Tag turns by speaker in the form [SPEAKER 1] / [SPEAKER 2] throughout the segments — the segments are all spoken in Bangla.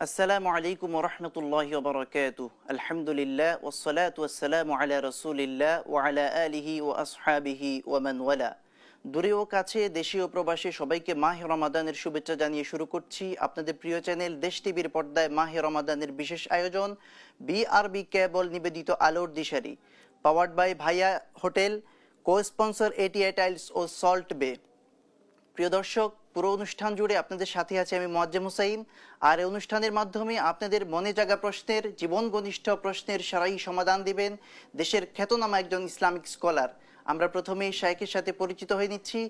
[SPEAKER 1] আসসালামু আলাইকুম ওয়া রাহমাতুল্লাহি ওয়া বারাকাতুহু। আলহামদুলিল্লাহ ওয়াসসালাতু ওয়াসসালামু আলা রাসূলিল্লাহ ওয়া আলা আলিহি ওয়া আসহাবিহি ওয়া মান ওয়ালা। দূরে ও কাছে, দেশে ও প্রবাসী সবাইকে মাহে রমাদানের শুভেচ্ছা জানিয়ে শুরু করছি আপনাদের প্রিয় চ্যানেল দেশ টিভির পর্দায় মাহে রমাদানের বিশেষ আয়োজন বিআরবি কেবল নিবেদিত আলোর দিশারি, powered by Bhaiya hotel, co sponsor ATI tiles ও সল্ট বে। প্রিয় দর্শক, পুরো অনুষ্ঠান জুড়ে আপনাদের সাথে আছে আমি মোয়াজ্জেম হোসাইন। আর এই অনুষ্ঠানের মাধ্যমে আপনাদের মনে জাগা প্রশ্নের, জীবন ঘনিষ্ঠ প্রশ্নের সারাই সমাধান দিবেন দেশের খ্যাতনামা একজন ইসলামিক স্কলার। আমরা প্রথমেই শাইখের সাথে পরিচিত হয়ে নিচ্ছি।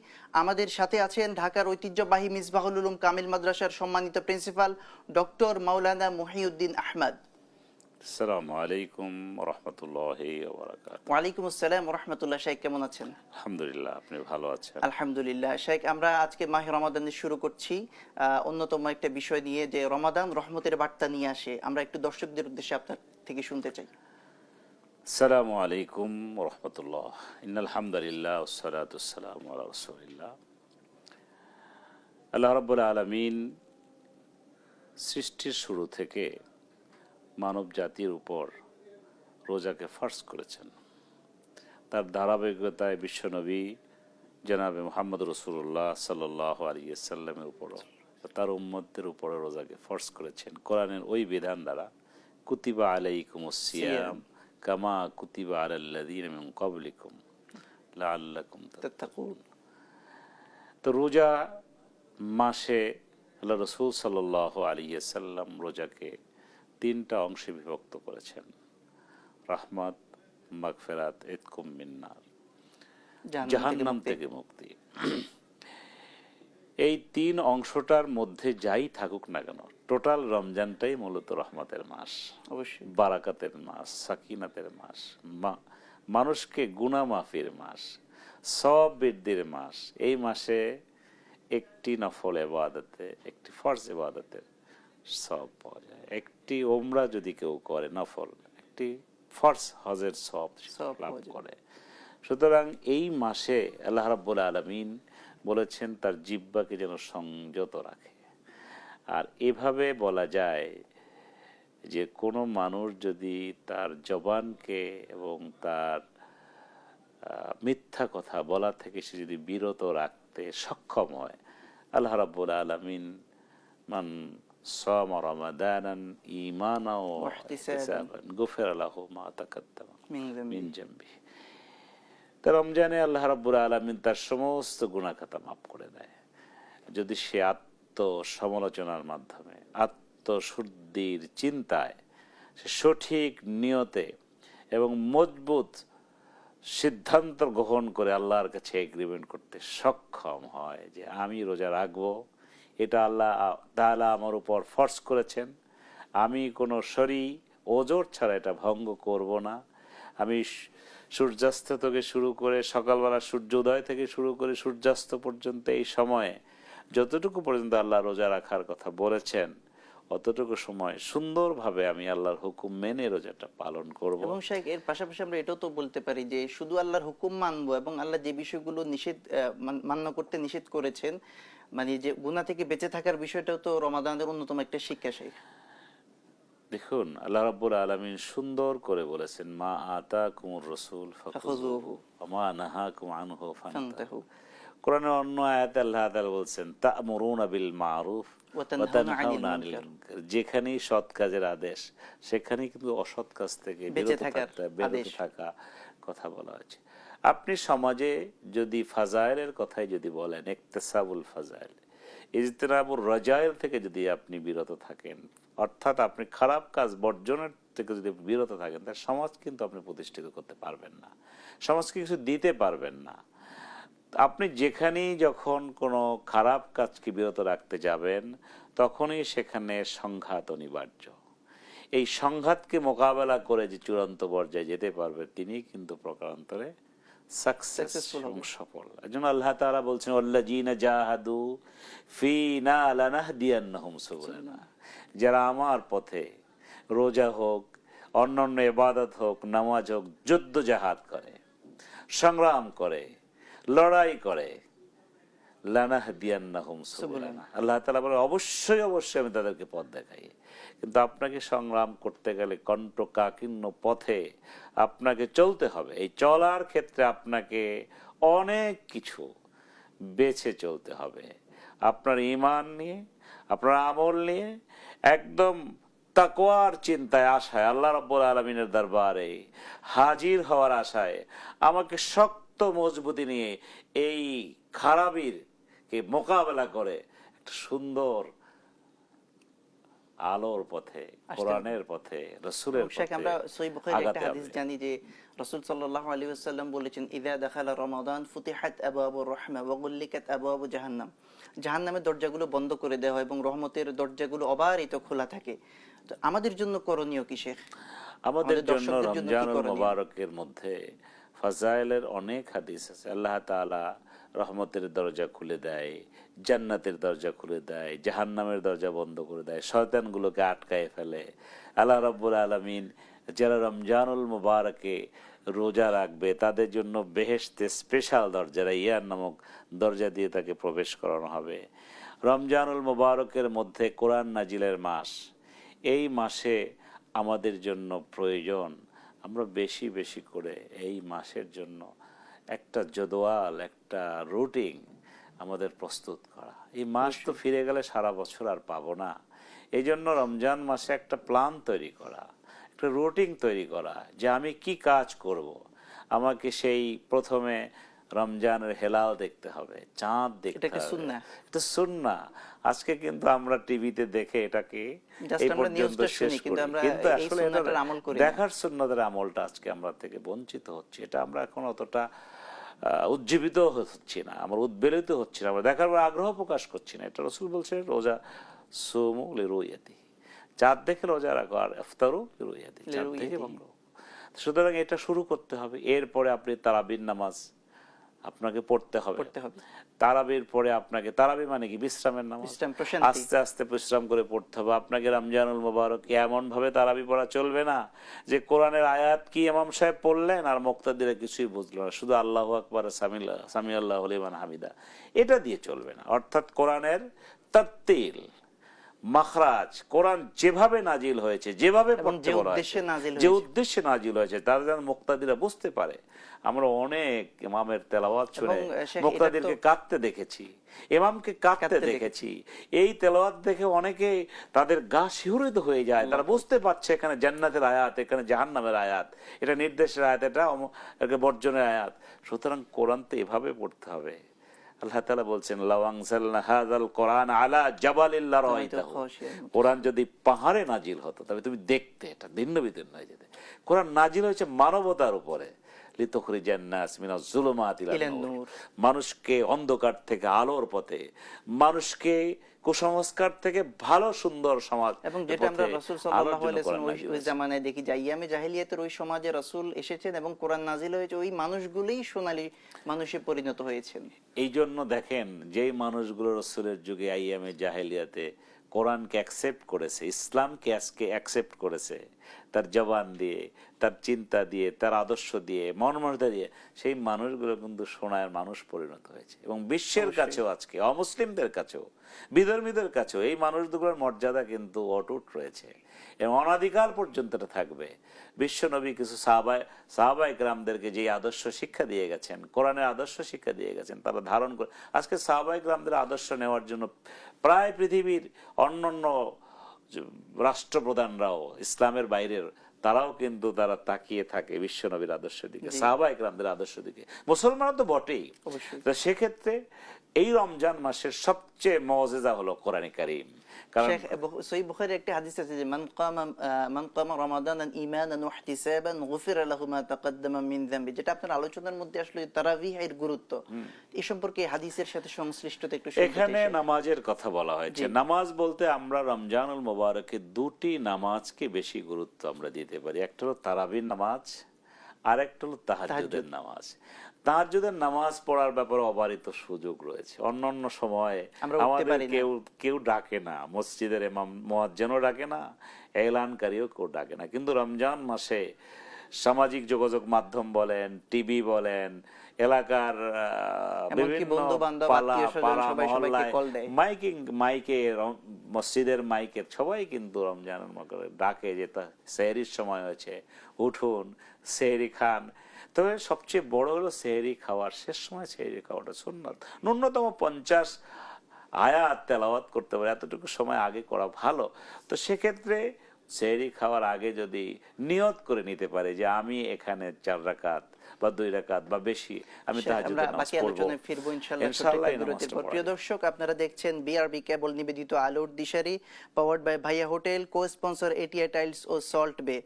[SPEAKER 1] আমাদের সাথে আছেন ঢাকার ঐতিহ্যবাহী মিসবাহুল উলুম কামিল মাদ্রাসার সম্মানিত প্রিন্সিপাল ডক্টর মাওলানা মহিউদ্দিন আহমদ।
[SPEAKER 2] আসসালামু আলাইকুম ওয়া রাহমাতুল্লাহি ওয়া বারাকাতুহু।
[SPEAKER 1] ওয়ালাইকুম আসসালাম ওয়া রাহমাতুল্লাহ। শাইখ কেমন আছেন?
[SPEAKER 2] আলহামদুলিল্লাহ, আপনি ভালো আছেন?
[SPEAKER 1] আলহামদুলিল্লাহ। শাইখ, আমরা আজকে মাহে রমাদানের শুরু করছি অন্যতম একটা বিষয় নিয়ে, যে রমাদান রহমতের বার্তা নিয়ে আসে। আমরা একটু দর্শকদের উদ্দেশ্যে আপনার থেকে শুনতে চাই।
[SPEAKER 2] আসসালামু আলাইকুম ওয়া রাহমাতুল্লাহ। ইন্নাল হামদুলিল্লাহ ওয়াসসালাতু ওয়াসসালামু আলা রাসূলিল্লাহ। আল্লাহ রাব্বুল আলামিন সৃষ্টির শুরু থেকে মানব জাতির উপর রোজাকে ফরজ করেছেন। তার ধারাবাহিকতায় বিশ্বনবী জনাবে মুহাম্মদ রাসূলুল্লাহ সাল্লাল্লাহু আলাইহি ওয়াসাল্লামের উপরও, তার উম্মতদের উপরে রোজাকে ফরজ করেছেন কোরআনের ওই বিধান দ্বারা, কুতিবা আলাইকুমুস সিয়াম কামা কুতিবা আলাল্লাযীনা মিন ক্বাবলিকুম লাআল্লাকুম তাত্তাকুন। তো রোজা মাসে আল্লাহ রাসূল সাল্লাল্লাহু আলাইহি ওয়াসাল্লাম রোজাকে তিনটা অংশে বিভক্ত করেছেন: রাহমাত, মাগফিরাত, ইতকুম মিন্নার, জাহান্নাম থেকে মুক্তি। এই তিন অংশটার মধ্যে যাই থাকুক না কেন, টোটাল রমজানটাই মূলত রহমতের মাস,
[SPEAKER 1] অবশ্যই
[SPEAKER 2] বারাকাতের মাস, সাকিনাতের মাস, মানুষকে গুনাহ মাফির মাস, সওয়াব বৃদ্ধির মাস। এই মাসে একটি নফল ইবাদতে, একটি ফরজ ইবাদতের সওয়াব পাওয়া যায়। একটি ওমরা যদি কেউ করে নফল, একটি ফরজ হজের সওয়াব লাভ করে। সুতরাং এই মাসে আল্লাহ রাব্বুল আলামিন বলেছেন তার জিহ্বাকে যেন সংযত রাখে। আর এভাবে বলা যায় যে কোনো মানুষ যদি তার জবানকে এবং তার মিথ্যা কথা বলা থেকে সে যদি বিরত রাখতে সক্ষম হয়, আল্লাহ রাব্বুল আলামিন মান সামা রমাদানান ঈমানাও ওয়া ইহতিসাবান গুফিরা লাহু মা তাকাদ্দামা মিন যামবিহি। তার রমজানে আল্লাহ রাব্বুল আলামিন তার সমস্ত গুনাহ খাতা মাফ করে দেয়, যদি সে আত্মসমালোচনার মাধ্যমে, আত্মশুদ্ধির চিন্তায়, সে সঠিক নিয়তে এবং মজবুত সিদ্ধান্ত গ্রহণ করে আল্লাহর কাছে এগ্রিমেন্ট করতে সক্ষম হয় যে আমি রোজা রাখবো, এটা আল্লাহ তাআলা আমার উপর ফরজ করেছেন, আমি কোনো শরী ওজর ছাড়া এটা ভঙ্গ করব না। আমি সূর্যাস্ত থেকে শুরু করে সকালবেলা সূর্য উদয় থেকে শুরু করে সূর্যাস্ত পর্যন্ত এই সময়ে যতটুকু পর্যন্ত আল্লাহ রোজা রাখার কথা বলেছেন, অতটুকু সময় সুন্দরভাবে আমি আল্লাহর হুকুম মেনে রোজাটা পালন করব।
[SPEAKER 1] এবং শাইখ, এর পাশাপাশি আমরা এটাও তো বলতে পারি যে শুধু আল্লাহর হুকুম মানবো এবং আল্লাহ যে বিষয়গুলো মান্য করতে নিষেধ করেছেন, মানে যে গুনাহ থেকে বেঁচে থাকার বিষয়টাও তো রমাদানের অন্যতম একটা শিক্ষা। শাইখ,
[SPEAKER 2] দেখুন, আল্লাহ রাব্বুল আলামিন সুন্দর করে বলেছেন, মা আতাকুমুর রাসূল ফাখুযুহু ওয়া মা নাহাকুম আনহু ফান্তাহু। কোরআনের অন্য আয়াতে আল্লাহ তাআলা বলছেন, তা'মুরুনা বিল মারুফ ওয়া তানহাউনা আনিল মুনকার। যেখানেই সৎ কাজের আদেশ, সেখানেই কিন্তু অসৎ কাজ থেকে বিরত থাকা কথা বলা হয়েছে। আপনি সমাজে যদি ফাজাইলের কথাই যদি বলেন, ইকতিসাবুল ফাজাইল, ইজতিনাবুর রাজাইল থেকে যদি আপনি বিরত থাকেন, অর্থাৎ আপনি খারাপ কাজ বর্জনের থেকে যদি বিরত থাকেন, তাহলে সমাজ কিন্তু আপনি প্রতিষ্ঠিত করতে পারবেন না, সমাজকে কিছু দিতে পারবেন না। আপনি যেখানেই যখন কোনো খারাপ কাজকে বিরত রাখতে যাবেন, তখনই সেখানে সংঘাত অনিবার্য। এই সংঘাতকে মোকাবেলা করে যে চূড়ান্ত পর্যায়ে যেতে পারবে, তিনি কিন্তু প্রকারান্তরে সাকসেসফুল এবং সফল। এজন্য আল্লাহ তাআলা বলছেন, ওয়াল্লাযীনা জাহাদু ফীনা লানাহদিয়ান্নাহুম সুবুলানা। যারা আমার পথে, রোজা হোক, অন্যান্য ইবাদত হোক, নামাজ হোক, যুদ্ধ জাহাদ করে, সংগ্রাম করে, লড়াই করে, লানাহদিয়ান্নাহুম সুবুলানা, আল্লাহ তাআলা বলেন অবশ্যই অবশ্যই আমি তাদেরকে পথ দেখাই। কিন্তু আপনাকে সংগ্রাম করতে গেলে কণ্টকাকীর্ণ পথে আপনাকে চলতে হবে। এই চলার ক্ষেত্রে আপনাকে অনেক কিছু বেছে চলতে হবে। আপনার ঈমান নিয়ে, আপনার আমল নিয়ে, একদম তাকওয়ার চিন্তায়, আশায়, আল্লাহ রাব্বুল আলামিনের দরবারে হাজির হওয়ার আশায় আমাকে শক্ত মজবুতি নিয়ে এই খারাপির কে মোকাবেলা করে একটা সুন্দর আলোর পথে, কোরআনের পথে, রাসূলের
[SPEAKER 1] শেখ, আমরা
[SPEAKER 2] পথে
[SPEAKER 1] সহিহ বুখারীর একটা
[SPEAKER 2] আগাতে
[SPEAKER 1] হাদিস
[SPEAKER 2] হবে।
[SPEAKER 1] জানি যে রাসূল সাল্লাল্লাহু আলাইহি ওয়াসাল্লাম বলেছেন, ইযা দাখালা রমাদান ফুতিহাত আবওয়াবুর রাহমা ওয়া গুল্লিকাত আবওয়াবু জাহান্নাম। জাহান্নামের দরজাগুলো বন্ধ করে দেওয়া হয় এবং রহমতের দরজাগুলো অবারিত খোলা থাকে। তো আমাদের জন্য করণীয় কি শেখ?
[SPEAKER 2] আমাদের জন্য
[SPEAKER 1] দর্শকদের জন্য কি
[SPEAKER 2] রমজানুল
[SPEAKER 1] করণীয়?
[SPEAKER 2] মুবারকের মধ্যে ফাজাইলের অনেক হাদিস আছে। আল্লাহ তাআলা রহমতের দরজা খুলে দেয়, জান্নাতের দরজা খুলে দেয়, জাহান্নামের দরজা বন্ধ করে দেয়, শয়তানগুলোকে আটকায় ফেলে। আল্লাহ রাব্বুল আলামিন যারা রমজানুল মুবারকে রোজা রাখবে তাদের জন্য বেহেশতে স্পেশাল দরজা, রাইয়ান নামক দরজা দিয়ে তাকে প্রবেশ করানো হবে। রমজানুল মুবারকের মধ্যে কোরআন নাজিলের মাস। এই মাসে আমাদের জন্য প্রয়োজন আমরা বেশি বেশি করে এই মাসের জন্য একটা জদওয়াল, একটা রুটিন আমাদের প্রস্তুত করা। এই মাস তো ফিরে গেলে সারা বছর আর পাবো না। এই জন্য রমজান মাসে একটা প্ল্যান তৈরি করা, একটা রুটিন তৈরি করা যে আমি কি কাজ করব। আমাকে সেই প্রথমে রমজানের হেলাল দেখতে হবে, চাঁদ দেখতে
[SPEAKER 1] এটা কি
[SPEAKER 2] হবে।
[SPEAKER 1] সুন্নাহ?
[SPEAKER 2] এটা সুন্নাহ। আজকে কিন্তু আমরা টিভিতে দেখে এটাকে
[SPEAKER 1] Just
[SPEAKER 2] এই
[SPEAKER 1] আমরা
[SPEAKER 2] পর্যন্ত
[SPEAKER 1] নিউজটা
[SPEAKER 2] শেষ
[SPEAKER 1] শুনি, কিন্তু
[SPEAKER 2] করি,
[SPEAKER 1] আমরা
[SPEAKER 2] কিন্তু
[SPEAKER 1] এই
[SPEAKER 2] আসলে
[SPEAKER 1] সুন্নাহটার আমল করি না।
[SPEAKER 2] দেখার সুন্নাতের আমলটা আজকে আমরা থেকে বঞ্চিত হচ্ছি। এটা আমরা এখন অতটা উজ্জীবিত হচ্ছি না, আমরা উদ্বেলিত হচ্ছি না, আমরা দেখার আগ্রহ প্রকাশ করছি না। এটা রাসূল বলছে রোজা সুমু লিরুয়াতি, চাঁদ দেখে রোজা রাখো, আর ইফতারু লিরুয়াতি, চাঁদ দেখে ভঙ্গ। সুতরাং এটা শুরু করতে হবে। এরপরে আপনি তারাবির নামাজ আপনাকে পড়তে হবে। তারাবির পরে আপনাকে, তারাবি মানে কি? বিশ্রামের নামাজ।
[SPEAKER 1] বিশ্রাম, প্রশান্তি।
[SPEAKER 2] আস্তে আস্তে বিশ্রাম করে পড়তে হবে। আপনাকে রমজানুল মুবারক এমন ভাবে তারাবি পড়া চলবে না যে কোরআনের আয়াত কি ইমাম সাহেব পড়লেন আর মুক্তাদিরা কিছুই বুঝলো না, শুধু আল্লাহু আকবার, সামি আল্লাহু লিমান হামিদা, এটা দিয়ে চলবে না। অর্থাৎ কোরআনের তারতিল, মাখরাজ, কোরআন যেভাবে নাজিল হয়েছে, যেভাবে পড়তে বলা হয়েছে, যে উদ্দেশ্যে নাজিল হয়েছে, তারা যেন মুক্তাদিরা বুঝতে পারে। আমরা অনেক ইমামের তেলাওয়াত শুনে মুক্তাদিরকে কাঁদতে দেখেছি, ইমামকে কাঁদতে দেখেছি। এই তেলাওয়াত দেখে অনেকে তাদের গা শিহরিত হয়ে যায়। তারা বুঝতে পারছে এখানে জান্নাতের আয়াত, এখানে জাহান্নামের আয়াত, এটা নির্দেশের আয়াত, এটা বর্জনের আয়াত। সুতরাং কোরআন তো এভাবে পড়তে হবে। আল্লাহ তাআলা বলছেন লাউ আনজালনা হাযাল কোরআন আলা জাবালিন লারাআইতাহু, কোরআন যদি পাহাড়ে নাজিল হতো তবে তুমি দেখতে, এটা ভিন্ন ভিন্ন হয়ে যেত। কোরআন নাজিল হয়েছে মানবতার উপরে, লিতুখরিজান নাস মিনাজ যুলুমাতি ইলান নূর, মানুষকে অন্ধকার থেকে আলোর পথে, মানুষকে কুসংস্কার থেকে ভালো সুন্দর সমাজ।
[SPEAKER 1] এবং যেটা আমরা রাসূল সাল্লাল্লাহু আলাইহি ওয়াসাল্লাম ওই জামানায় দেখি যে আইয়ামে জাহেলিয়াতের ওই সমাজে রাসূল এসেছেন এবং কোরআন নাজিল হয়েছে, ওই মানুষগুলোই সোনালী মানুষে পরিণত হয়েছেন।
[SPEAKER 2] এই জন্য দেখেন যেই মানুষগুলো রাসূলের যুগে আইয়ামে জাহেলিয়াতে কোরআনকে অ্যাকসেপ্ট করেছে, ইসলামকে আজকে অ্যাকসেপ্ট করেছে, তার জবান দিয়ে, তার চিন্তা দিয়ে, তার আদর্শ দিয়ে, মনমর্যাদা দিয়ে, সেই মানুষগুলো কিন্তু সোনার মানুষ পরিণত হয়েছে। এবং বিশ্বের কাছেও আজকে, অমুসলিমদের কাছেও, বিধর্মীদের কাছেও এই মানুষগুলোর মর্যাদা কিন্তু অটুট রয়েছে এবং অনাদিকাল পর্যন্ত এটা থাকবে। বিশ্ব নবী কিছু সাহাবায়ে কেরামদেরকে যে আদর্শ শিক্ষা দিয়ে গেছেন, কোরআনের আদর্শ শিক্ষা দিয়ে গেছেন, তারা ধারণ করে আজকে সাহাবায়ে কেরামদের আদর্শ নেওয়ার জন্য প্রায় পৃথিবীর অন্যান্য রাষ্ট্রপ্রধানরাও, ইসলামের বাইরের, তারাও কিন্তু তারা তাকিয়ে থাকে বিশ্ব নবীর আদর্শের দিকে, সাহাবায়ে কেরামদের আদর্শ দিকে। মুসলমানরা তো বটেই। তো সেক্ষেত্রে এই রমজান মাসের সবচেয়ে মুজিজা হলো কোরআন কারীম। কারণ
[SPEAKER 1] সহিহ বুখারীর একটা হাদিস আছে যে মান কামা রমাদানান ঈমানান ওয়া ইহতিসাবান গুফিরা লাহু মা তাকদ্দামা মিন যামবি, যেটা আপনার আলোচনার মধ্যে আসলে তারাবিহের গুরুত্ব, এই সম্পর্কে হাদিসের সাথে সংশ্লিষ্টতা একটু শুনতে চাই।
[SPEAKER 2] এখানে নামাজের কথা বলা হয়েছে। নামাজ বলতে আমরা রমজানুল মুবারকে দুটি নামাজকে বেশি গুরুত্ব আমরা দিতে পারি। একটা হলো তারাবির নামাজ, আর একটা হলো তাহাজ্জুদের নামাজ। তাহাজ্জুদের নামাজ পড়ার ব্যাপারে অবারিত সুযোগ রয়েছে। অন্যান্য সময়ে আমাদের কেউ ডাকে না, মসজিদের ইমাম মুয়াজ্জিনও ডাকে না, এলানকারীও কেউ ডাকে না, কিন্তু রমজান মাসে সামাজিক যোগাযোগ মাধ্যম বলেন, টিভি বলেন, এলাকার বিভিন্ন
[SPEAKER 1] বন্ধু-বান্ধব,
[SPEAKER 2] পালা
[SPEAKER 1] আত্মীয়-স্বজন
[SPEAKER 2] পাড়া
[SPEAKER 1] সবাই সবাইকে
[SPEAKER 2] মহল্লায়
[SPEAKER 1] কল দেয়।
[SPEAKER 2] মাইকে মসজিদের মাইকে সবাই কিন্তু রমজান ডাকে যে সেহরির সময় হয়েছে, উঠুন সেহরি খান। তবে সবচেয়ে বড় হলো সেহরি খাওয়ার শেষ সময় সেহরি খাওয়াটা সুন্নাত। ন্যূনতম 50 আয়াত তেলাওয়াত করতে পারে, এতটুকু সময় আগে করা ভালো। তো সেক্ষেত্রে সেহরি খাওয়ার আগে যদি নিয়ত করে নিতে পারে যে আমি এখানে 4 রাকাত বা 2 রাকাত বা বেশি আমি তাহাজ্জুদের নামাজ
[SPEAKER 1] বাকি
[SPEAKER 2] পড়ব,
[SPEAKER 1] আলোচনায় ফিরবো ইনশাআল্লাহ।
[SPEAKER 2] ইনশাআল্লাহ এই
[SPEAKER 1] বিরতির
[SPEAKER 2] নামাজটা
[SPEAKER 1] পর
[SPEAKER 2] পড়া
[SPEAKER 1] প্রিয়
[SPEAKER 2] যাবে।
[SPEAKER 1] দর্শক, আপনারা দেখছেন বিআরবি কেবল নিবেদিত আলোর দিশারি, powered by Bhaiya hotel, co sponsor ATI tiles ও সল্ট বে।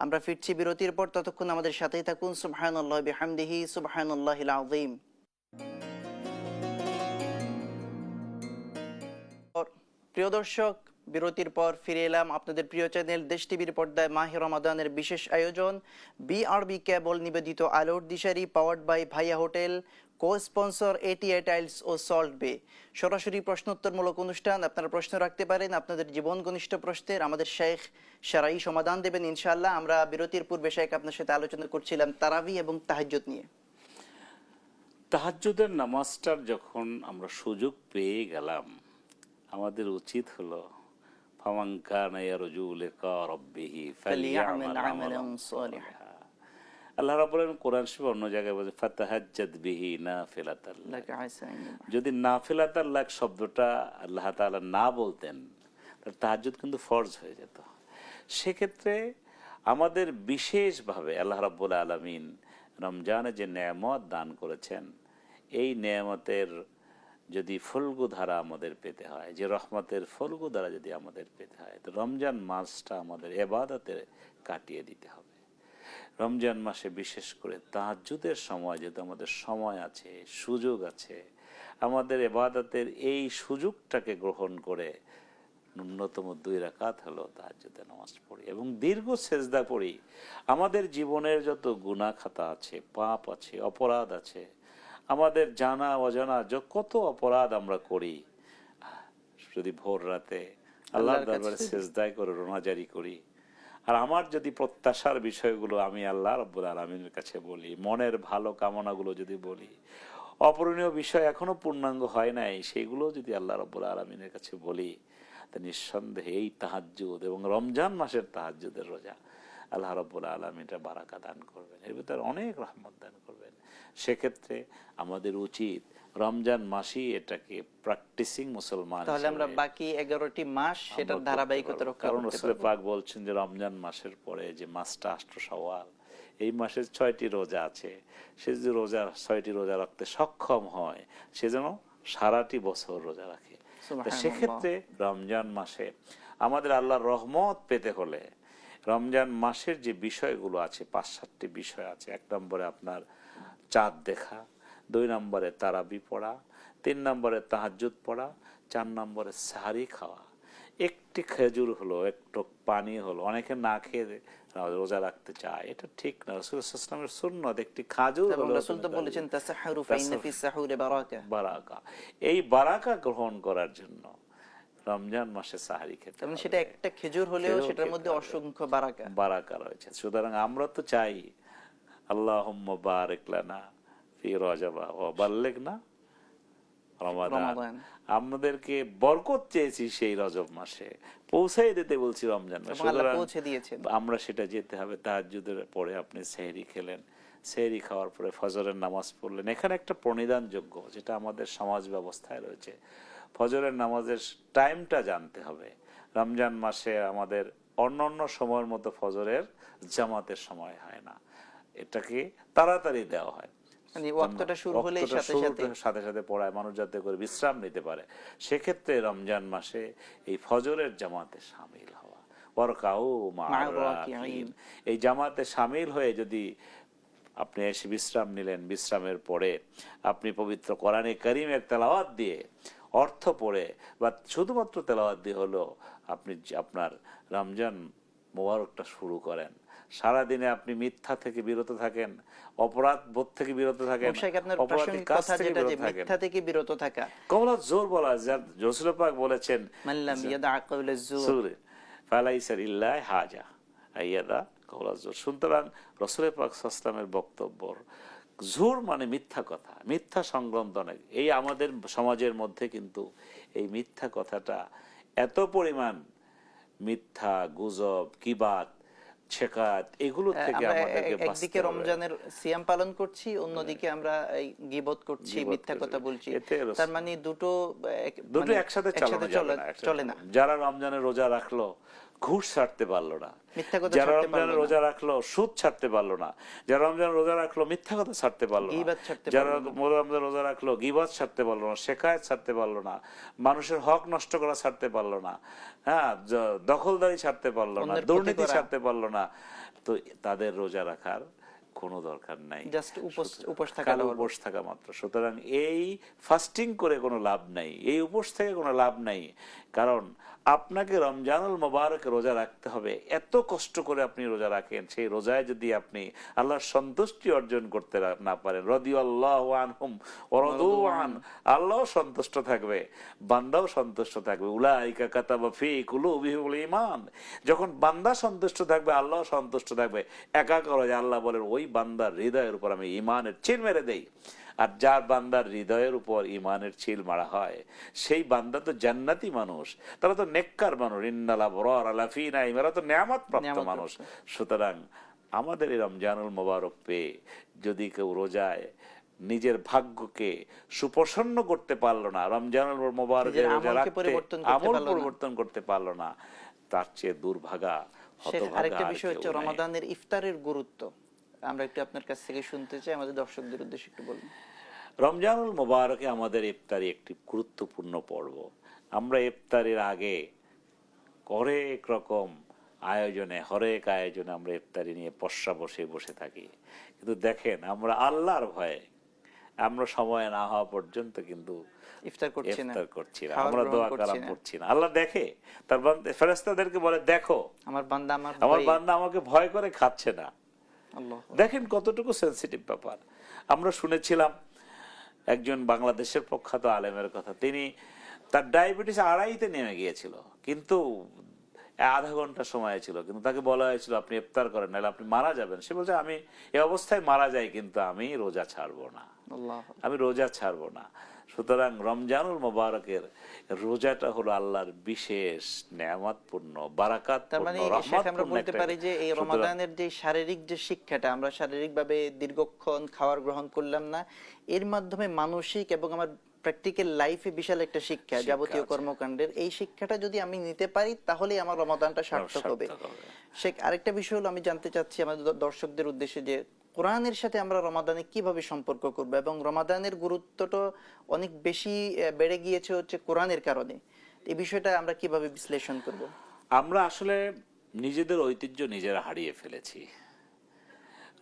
[SPEAKER 1] আমরা ফিরছি বিরতির পর, ততক্ষণ আমাদের সাথেই থাকুন। সুবহানাল্লাহি বিহামদিহি, সুবহানাল্লাহিল আযীম। প্রিয় দর্শক, বিরতির পর ফিরে এলাম আপনাদের প্রিয় চ্যানেল দেশ টিভির পর্দায় মাহে রমাদানের বিশেষ আয়োজন বিআরবি কেবল নিবেদিত আলোর দিশারি, powered by Bhaiya hotel, co sponsor ATI tiles ও সল্ট বে। সরাসরি প্রশ্নোত্তরমূলক অনুষ্ঠান। আপনারা প্রশ্ন রাখতে পারেন আপনাদের জীবন ঘনিষ্ঠ প্রশ্নের, আমাদের শেখ সারাই সমাধান দেবেন ইনশাআল্লাহ। আমরা বিরতির পূর্বে শেখ আপনার সাথে আলোচনা করছিলাম তারাবি এবং তাহাজ্জুদ নিয়ে।
[SPEAKER 2] তাহাজ্জুদের নামাজটার যখন আমরা সুযোগ পেয়ে গেলাম, আমাদের উচিত হলো ফামান কানা ইয়ারজু লিকা রাব্বিহি ফালিয়ামাল আমালান সালিহা। আল্লাহ রাব্বুল আলামিন কোরআন শরীফে অন্য জায়গায় বলেন ফাতাহাজ্জাদ বিহি নাফিলাতাল লাক। যদি নাফিলাতাল লাক শব্দটা আল্লাহ তাআলা না বলতেন তাহলে তাহাজ্জুদ কিন্তু ফরজ হয়ে যেত। সেক্ষেত্রে আমাদের বিশেষভাবে আল্লাহ রাব্বুল আলামিন রমজানে যে নেয়ামত দান করেছেন, এই নেয়ামতের যদি ফলগু ধারা আমাদের পেতে হয়, যে রহমতের ফলগু ধারা যদি আমাদের পেতে হয়, তো রমজান মাসটা আমাদের ইবাদতে কাটিয়ে দিতে হবে। রমজান মাসে বিশেষ করে তাহাজ্জুদের সময় যেহেতু আমাদের সময় আছে, সুযোগ আছে, আমাদের ইবাদতের এই সুযোগটাকে গ্রহণ করে ন্যূনতম 2 রাকাত হলো তাহাজ্জুদের নামাজ পড়ি এবং দীর্ঘ সেজদা পড়ি। আমাদের জীবনের যত গুনাহ খাতা আছে, পাপ আছে, অপরাধ আছে, আমাদের জানা অজানা কত অপরাধ আমরা করি, যদি ভোর রাতে আল্লাহর দরবারে সেজদায় করে রোনাজারি করি, আর আমার যদি প্রত্যাশার বিষয়গুলো আমি আল্লাহ রাব্বুল আলামিনের কাছে বলি, মনের ভালো কামনাগুলো যদি বলি, অপূরণীয় বিষয় এখনো পূর্ণাঙ্গ হয় নাই সেইগুলো যদি আল্লাহ রাব্বুল আলামিনের কাছে বলি, তা নিঃসন্দেহে এই তাহাজ্জুদ এবং রমজান মাসের তাহাজ্জুদের রোজা আল্লাহ রাব্বুল আলামিন এটা বারাকা দান করবেন, এর ভিতরে অনেক রহমত দান করবেন। সেক্ষেত্রে আমাদের উচিত রমজান মাসই এটাকে প্র্যাকটিসিং মুসলমান,
[SPEAKER 1] তাহলে আমরা বাকি 11টি মাস সেটার ধারাবাহিকতা রক্ষা করতে পারব।
[SPEAKER 2] কারণ রাসূল পাক বলছেন যে রমজান মাসের পরে যে মাসটা আষ্ট শাওয়াল, এই মাসে 6টি রোজা আছে, সে যদি 6টি রোজা রাখতে সক্ষম হয়, সে যেন সারাটি বছর রোজা রাখে। সেক্ষেত্রে রমজান মাসে আমাদের আল্লাহর রহমত পেতে হলে রমজান মাসের যে বিষয়গুলো আছে, 5-7টি বিষয় আছে। 1 নম্বরে আপনার চাঁদ দেখা, 2 নম্বরে তারাবি পড়া, 3 নম্বরে তাহাজ্জুদ পড়া, 4 নম্বরে সাহারি খাওয়া, একটি খেজুর হলো, একটু পানি হলো। অনেকে না খেয়ে রোজা রাখতে চায়, এটা ঠিক না। রাসূল সাল্লাল্লাহু আলাইহি ওয়াসাল্লামের সুন্নাত একটি খেজুর হলো।
[SPEAKER 1] রাসূল তো বলেছেন তাসাহহারু ফাইন্না ফিস সাহুরি বারাকা।
[SPEAKER 2] বারাকা, এই বারাকা গ্রহণ করার জন্য রমজান মাসে সাহারি খেতে হবে।
[SPEAKER 1] সেটা একটা খেজুর হলেও সেটার মধ্যে অসংখ্য বারাকা
[SPEAKER 2] রয়েছে। সুতরাং আমরা তো চাই আল্লাহুম্মা বারিক লানা ফি রজব ওয়া বাল্লিগনা রমাদান। আমাদেরকে বরকত চেয়েছি সেই রজব মাসে, পৌঁছাই দিতে বলছি রমজান মাসে।
[SPEAKER 1] আল্লাহ পৌঁছে দিয়েছেন।
[SPEAKER 2] আমরা সেটা যেতে হবে। তাহাজ্জুদের পরে আপনি সেহরি খেলেন, সেহরি খাওয়ার পরে ফজরের নামাজ পড়লেন। এখানে একটা প্রণিধানযোগ্য যেটা আমাদের সমাজ ব্যবস্থায় রয়েছে, ফজরের নামাজের টাইমটা জানতে হবে। রমজান মাসে আমাদের অন্যান্য সময়ের মতো ফজরের জামাতের সময় হয় না, এটাকে তাড়াতাড়ি দেওয়া হয়।
[SPEAKER 1] ওয়াক্তটা শুরু হলেই
[SPEAKER 2] সাথে সাথে পড়ায় মানুষ যাতে করে বিশ্রাম নিতে পারে। সেক্ষেত্রে রমজান মাসে এই ফজরের জামাতে শামিল হওয়া, ওয়ারকাউ মা'আর রাকিঈন, এই জামাতে শামিল হয়ে যদি আপনি এসে বিশ্রাম নিলেন, বিশ্রামের পরে আপনি পবিত্র কোরআনে কারীমের তেলাওয়াত দিয়ে, অর্থ পড়ে বা শুধুমাত্র তেলাওয়াত দিয়ে হলো আপনি আপনার রমজান মোবারকটা শুরু করেন। সারাদিনে আপনি মিথ্যা থেকে বিরত থাকেন, অপরাধ বোধ থেকে বিরত থাকেন, অপরাধী কাজ থেকে বিরত থাকেন।
[SPEAKER 1] মিথ্যা থেকে বিরত থাকা,
[SPEAKER 2] কওলা জোর বলা, রাসূল পাক বলেছেন
[SPEAKER 1] মান লাম ইয়াদা কওলা জুর
[SPEAKER 2] ফালাইসা লিল্লাহি হাজা আইয়াদা কওলা জুর। সুতরাং রাসূল পাক সাল্লাল্লাহু আলাইহি ওয়াসাল্লামের বক্তব্য, জুর মানে মিথ্যা কথা, মিথ্যা সংগ্রন্থনে। এই আমাদের সমাজের মধ্যে কিন্তু এই মিথ্যা কথাটা এত পরিমাণ, মিথ্যা, গুজব, কিবাত, শেখাত, এগুলো থেকে
[SPEAKER 1] আমরা
[SPEAKER 2] আমাদেরকে বাঁচতে
[SPEAKER 1] একদিকে
[SPEAKER 2] হবে।
[SPEAKER 1] রমজানের সিয়াম পালন করছি, অন্যদিকে আমরা এই গীবত করছি,
[SPEAKER 2] গীবত
[SPEAKER 1] মিথ্যা
[SPEAKER 2] করছি।
[SPEAKER 1] কথা বলছি।
[SPEAKER 2] এতে
[SPEAKER 1] তার মানে দুটো
[SPEAKER 2] দুটো
[SPEAKER 1] মানে
[SPEAKER 2] একসাথে চালানো যাবে না,
[SPEAKER 1] চলে না।
[SPEAKER 2] যারা রমজানের রোজা রাখলো ঘুষ ছাড়তে পারলো না,
[SPEAKER 1] মিথ্যা কথা
[SPEAKER 2] যারা
[SPEAKER 1] ছাড়তে পারলো
[SPEAKER 2] রমজানের
[SPEAKER 1] না,
[SPEAKER 2] রোজা রাখলো সুদ ছাড়তে পারলো না, যারা রমজানের রোজা রাখলো মিথ্যা কথা ছাড়তে পারলো না,
[SPEAKER 1] গীবত ছাড়তে
[SPEAKER 2] যারা
[SPEAKER 1] পারলো না,
[SPEAKER 2] রমজানের রোজা রাখলো গীবত ছাড়তে পারলো না, শেকায়েত ছাড়তে পারলো না, মানুষের হক নষ্ট করা ছাড়তে পারলো না, হ্যাঁ, দখলদারি ছাড়তে পারলো না,
[SPEAKER 1] অন্যের ক্ষতি
[SPEAKER 2] দুর্নীতি
[SPEAKER 1] করা।
[SPEAKER 2] ছাড়তে পারলো না, তো তাদের রোজা রাখার কোনো দরকার নাই,
[SPEAKER 1] জাস্ট উপোস থাকা
[SPEAKER 2] কালো উপোস থাকা মাত্র। সুতরাং এই ফাস্টিং করে কোনো লাভ নাই, এই উপোস থেকে কোনো লাভ নাই। কারণ আপনাকে রমজানুল মুবারকে রোজা রাখতে হবে, এত কষ্ট করে আপনি রোজা রাখেন, সেই রোজায় যদি আপনি আল্লাহর সন্তুষ্টি অর্জন করতে না পারেন, রাদিয়াল্লাহু আনহুম ওয়া রাদু আন, আল্লাহও সন্তুষ্ট থাকবে, বান্দাও সন্তুষ্ট থাকবে। উলাইকা কাতাবা ফি কুলুবিহিমুল ঈমান, যখন বান্দা সন্তুষ্ট থাকবে আল্লাহও সন্তুষ্ট থাকবে। একাকার হয়ে আল্লাহ বলেন ওই বান্দার হৃদয়ের উপর আমি ঈমানের চিল মেরে দেই। আর যার বান্দার হৃদয়ের উপর ঈমানের চিল মারা হয়, সেই বান্দা তো জান্নাতি মানুষ, তারা তো নেককার মানুষ, ইন্নাল আবরার লাফি নাঈম, এরা তো নেয়ামত প্রাপ্ত মানুষ। সুতরাং আমাদের এই রমজানুল মুবারক পেয়ে যদি কেউ রোজায় নিজের ভাগ্যকে সুপ্রসন্ন করতে পারলো না, রমজানুল মুবারকে রোজা রাখতে আমল পরিবর্তন করতে পারলো না, তার চেয়ে দুর্ভাগা হতভাগা।
[SPEAKER 1] আরেকটা বিষয় হচ্ছে রমাদানের ইফতারের গুরুত্ব, আমরা একটু আপনার কাছ থেকে শুনতে চাই, আমাদের দর্শকদের উদ্দেশ্যে একটু বলুন।
[SPEAKER 2] রমজানুল মুবারকে আমাদের ইফতারি একটি গুরুত্বপূর্ণ পর্ব। আমরা ইফতারির আগে হরেক রকম আয়োজনে, হরেক আয়োজনে আমরা ইফতারি নিয়ে পশ্চা বসে বসে থাকি, কিন্তু দেখেন আমরা আল্লাহর ভয়ে আমরা সময় না হওয়া পর্যন্ত কিন্তু
[SPEAKER 1] ইফতার করছি না,
[SPEAKER 2] আমরা দোয়া কালাম করছি না। আল্লাহ দেখে, তার ফেরেশতাদেরকে বলে দেখো আমার বান্দা আমাকে ভয় করে খাচ্ছে না। দেখেন কতটুকু সেনসিটিভ ব্যাপার। আমরা শুনেছিলাম একজন বাংলাদেশের প্রখ্যাত আলেমের কথা, তিনি তার ডায়াবেটিস 2.5-তে নেমে গিয়েছিল, কিন্তু আধা ঘন্টা সময় ছিল, কিন্তু তাকে বলা হয়েছিল আপনি ইফতার করেন নাহলে আপনি মারা যাবেন। সে বলছে আমি এই অবস্থায় মারা যাই, কিন্তু আমি রোজা ছাড়বো না, আমি রোজা ছাড়বো না। সুতরাং রমজানুল মুবারকের রোজাটা হলো আল্লাহর বিশেষ নেয়ামতপূর্ণ, বারাকাতপূর্ণ, রহমতপূর্ণ।
[SPEAKER 1] আমরা বলতে পারি যে এই রমাদানের যে শারীরিক যে শিক্ষাটা, আমরা শারীরিকভাবে দীর্ঘক্ষণ খাবার গ্রহণ করলাম না, এর মাধ্যমে মানসিক এবং আমার প্র্যাকটিক্যাল লাইফে বিশাল একটা শিক্ষা, যাবতীয় কর্মকাণ্ডের এই শিক্ষাটা যদি আমি নিতে পারি তাহলে আমার রমাদানটা সার্থক হবে। শেখ, আরেকটা বিষয় হলো আমি জানতে চাচ্ছি আমাদের দর্শকদের উদ্দেশ্যে যে কোরআনের সাথে আমরা রমাদানে কিভাবে সম্পর্ক করব, এবং রমাদানের গুরুত্বটা অনেক বেশি বেড়ে গিয়েছে হচ্ছে কোরআনের কারণে, এই বিষয়টা আমরা কিভাবে বিশ্লেষণ করব?
[SPEAKER 2] আমরা আসলে নিজেদের ঐতিহ্য নিজেরা হারিয়ে ফেলেছি।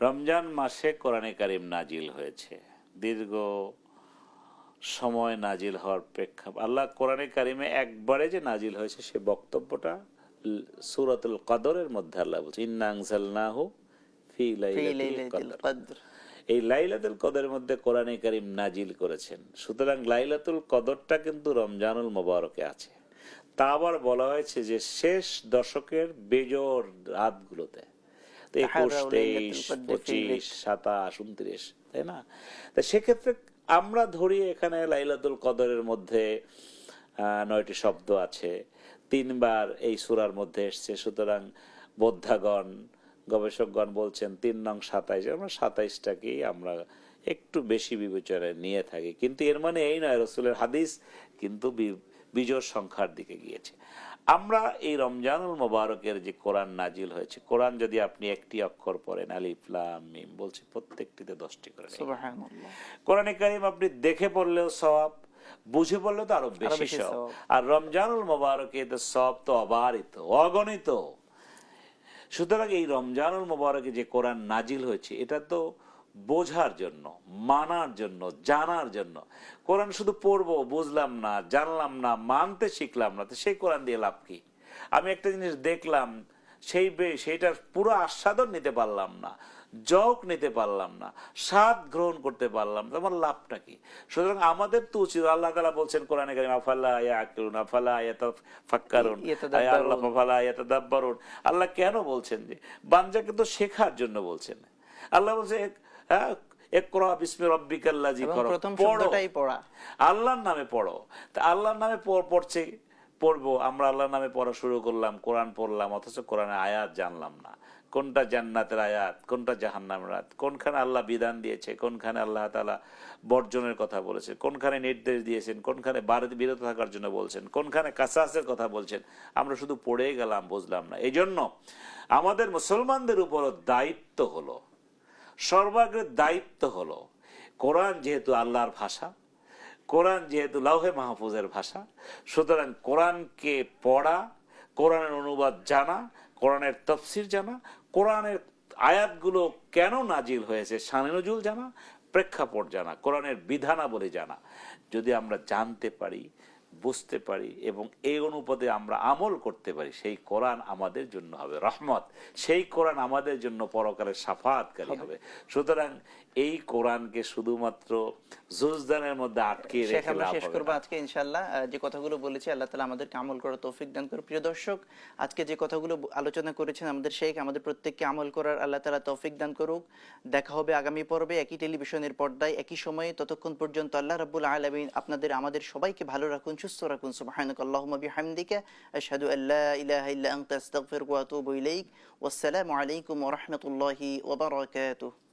[SPEAKER 2] রমজান মাসে কোরআনে কারিম নাজিল হয়েছে, দীর্ঘ সময় নাজিল হওয়ার প্রেক্ষাপট আল্লাহ কোরআনে কারিমে একবারে যে নাজিল হয়েছে সে বক্তব্যটা সূরাতুল কদরের মধ্যে আল্লাহ বলছে ইন্না আনজালনাহু ফি লাইলাতুল কদর। এই লাইলাতুল কদরের মধ্যে কোরআনে কারিম নাজিল করেছেন। সুতরাং লাইলাতুল কদরটা কিন্তু রমজানুল মুবারকে আছে। তা আবার বলা হয়েছে যে শেষ দশকের বেজোর রাতগুলোতে, 21, 23, 25, 27, 29, তাই না? তা সেক্ষেত্রে আমরা ধরি এখানে লাইলাতুল কদরের মধ্যে 9টি শব্দ আছে, 3 বার এই সূরার মধ্যে এসেছে। সুতরাং বোদ্ধাগণ, গবেষকগণ বলছেন 3 নং 27, আমরা 27টাকেই আমরা একটু বেশি বিবেচনায় নিয়ে থাকি, কিন্তু এর মানে এই নয় রাসূলের হাদিস কিন্তু বিজোড় সংখ্যার দিকে গিয়েছে। আমরা এই রমজানুল মুবারকের যে কোরআন নাজিল হয়েছে, কোরআন যদি আপনি একটি অক্ষর পড়েন, আলিফ লাম মিম বলছে প্রত্যেকটিতে 10টি করে।
[SPEAKER 1] সুবহানাল্লাহ।
[SPEAKER 2] কোরআনে কারীম আপনি দেখে পড়লেও সওয়াব, বুঝে পড়লেও তো আরো বেশি সওয়াব। আর রমজানুল মুবারকে তো সওয়াব তো অবারিত, অগণিত। সুতরাং এই রমজানুল মুবারকে যে কোরআন নাজিল হয়েছে এটা তো বোঝার জন্য, মানার জন্য, জানার জন্য। কোরআন শুধু পড়বো, বুঝলাম না, জানলাম না, মানতে শিখলাম না, তো সেই কোরআন দিয়ে লাভ কি? আমি একটা জিনিস দেখলাম, সেইটার পুরো আস্বাদন নিতে পারলাম না, জক নিতে পারলাম না, স্বাদ গ্রহণ করতে পারলাম না, আমার লাভটা কি? সুতরাং আমাদের তো উচিত, আল্লাহ তাআলা বলছেন কোরআনে কারীম, আফালা ইয়াকিলুন আফালা ইয়াতাফাক্কারুন আল্লাহ আফালা ইয়াতাদাব্বারুন। আল্লাহ কেন বলছেন? যে বান্দাকে তো শেখার জন্য বলছেন। আল্লাহ বলছে ইকরা বিসমি রাব্বিকাল্লাযী খলাক,
[SPEAKER 1] প্রথম শব্দটাই পড়া,
[SPEAKER 2] আল্লাহর নামে পড়ো। তা আল্লাহর নামে পড়বো আমরা, আল্লাহর নামে পড়া শুরু করলাম, কোরআন পড়লাম, অথচ কোরআনের আয়াত জানলাম না। কোনটা জান্নাতের আয়াত, কোনটা জাহান্নামের আয়াত, কোনখানে আল্লাহ বিধান দিয়েছে, কোনখানে আল্লাহ তাআলা বর্জনের কথা বলেছে, কোনখানে নির্দেশ দিয়েছেন, কোনখানে বিরত থাকার জন্য বলছেন, কোনখানে কাসাসের কথা বলছেন, আমরা শুধু পড়ে গেলাম, বুঝলাম না। এই জন্য আমাদের মুসলমানদের উপর দায়িত্ব হলো, সর্বাগ্রে দায়িত্ব হলো, কোরআন যেহেতু আল্লাহর ভাষা, কোরআন যেহেতু লাউহে মাহফুজের ভাষা, সুতরাং কোরআনকে পড়া, কোরআনের অনুবাদ জানা, কোরআনের তাফসীর জানা, কোরআনের আয়াতগুলো কেন নাজিল হয়েছে শানে নজুল জানা, প্রেক্ষাপট জানা, কোরআনের বিধানাবলী জানা। যদি আমরা জানতে পারি, বুঝতে পারি এবং এই অনুপাতে আমরা আমল করতে পারি, সেই কোরআন আমাদের জন্য হবে রহমত, সেই কোরআন আমাদের জন্য পরকালের শাফাআতকারী হবে। সুতরাং এই কোরআনকে শুধুমাত্র জুজদানের মধ্যে আটকে রেখে লাভ
[SPEAKER 1] শেষ
[SPEAKER 2] হবে
[SPEAKER 1] করব
[SPEAKER 2] না।
[SPEAKER 1] আজকে ইনশাআল্লাহ। যে কথাগুলো বলেছি, আল্লাহ তাআলা আমাদেরকে আমল করার তৌফিক দান করুন। প্রিয় দর্শক, আজকে যে কথাগুলো আলোচনা করেছেন আমাদের শেখ, আমাদের প্রত্যেককে আমল করার আল্লাহ তাআলা তৌফিক দান করুক। দেখা হবে আগামী পর্বে একই টেলিভিশনের পর্দায় একই সময়ে। ততক্ষণ পর্যন্ত আল্লাহ রাব্বুল আলামিন আপনাদের আমাদের সবাইকে ভালো রাখুন, সুস্থ রাখুন। সুবহানাকাল্লাহুম্মা বিহামদিকা আশহাদু আল্লা ইলাহা ইল্লা আনতা আস্তাগফিরুকা ওয়া আতুবু ইলাইক। ওয়াসসালামু আলাইকুম ওয়া রাহমাতুল্লাহি ওয়া বারাকাতুহু।